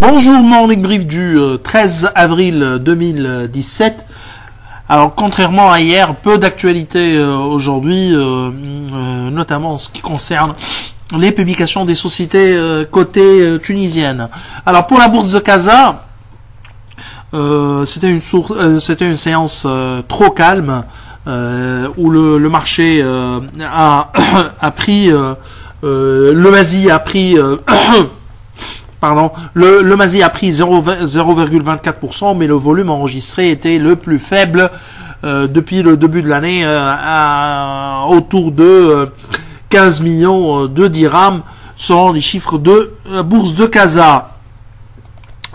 Bonjour, Morning Brief du 13 avril 2017. Alors, contrairement à hier, peu d'actualités aujourd'hui, notamment en ce qui concerne les publications des sociétés cotées tunisiennes. Alors, pour la bourse de Casa, c'était une séance trop calme où le marché a pris, le Masi a pris le Masi a pris 0,24%, mais le volume enregistré était le plus faible depuis le début de l'année, autour de 15 millions de dirhams, selon les chiffres de bourse de Casa.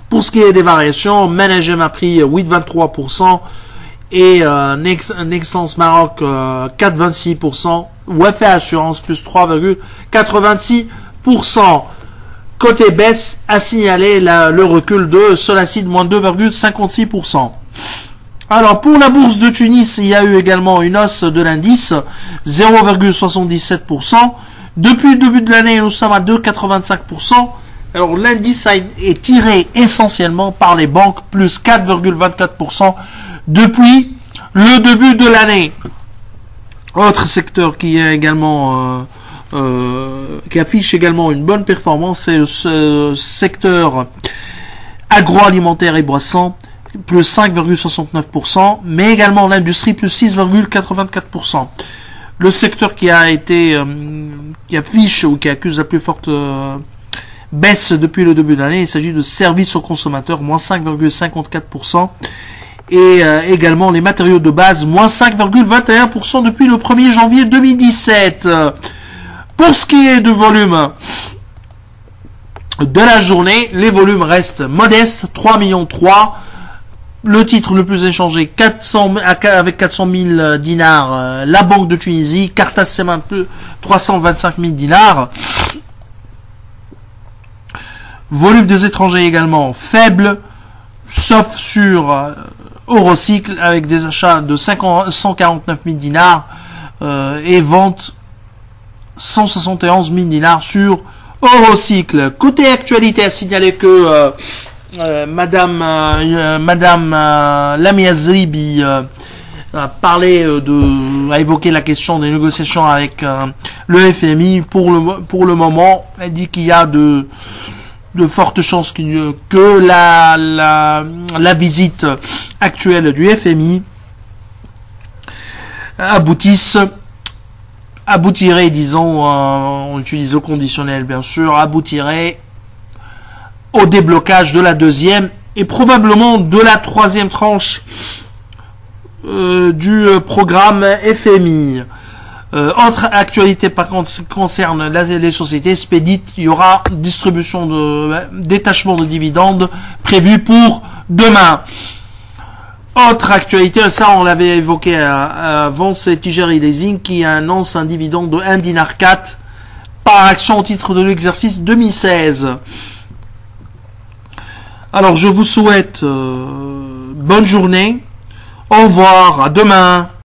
Pour ce qui est des variations, Managem a pris 8,23% et Nexence Maroc 4,26%, Wafa Assurance plus 3,86%. Côté baisse, a signalé le recul de Solacid, moins 2,56%. Alors, pour la bourse de Tunis, il y a eu également une hausse de l'indice, 0,77%. Depuis le début de l'année, nous sommes à 2,85%. Alors, l'indice est tiré essentiellement par les banques, plus 4,24% depuis le début de l'année. Autre secteur qui est également... qui affiche également une bonne performance, c'est ce secteur agroalimentaire et boissons, plus 5,69%, mais également l'industrie, plus 6,84%. Le secteur qui affiche ou qui accuse la plus forte baisse depuis le début de l'année, il s'agit de services aux consommateurs, moins 5,54%, et également les matériaux de base, moins 5,21% depuis le 1er janvier 2017. Pour ce qui est du volume de la journée, les volumes restent modestes, 3,3 millions. Le titre le plus échangé, avec 400 000 dinars, la Banque de Tunisie, Cartas Cement, 325 000 dinars. Volume des étrangers également faible, sauf sur Eurocycle, avec des achats de 149 000 dinars et ventes 171 000 dinars sur Eurocycle. Côté actualité, à signaler que Madame Lamia Zribi a évoqué la question des négociations avec le FMI. Pour le moment, elle dit qu'il y a de fortes chances que la visite actuelle du FMI aboutirait, disons, on utilise le conditionnel bien sûr, aboutirait au déblocage de la deuxième et probablement de la troisième tranche du programme FMI. Autre actualité par contre concerne les sociétés Spedit, il y aura détachement de dividendes prévu pour demain. Autre actualité, ça on l'avait évoqué avant, c'est Tijari Leasing qui annonce un dividende de 1,4 dinar par action au titre de l'exercice 2016. Alors je vous souhaite bonne journée, au revoir, à demain.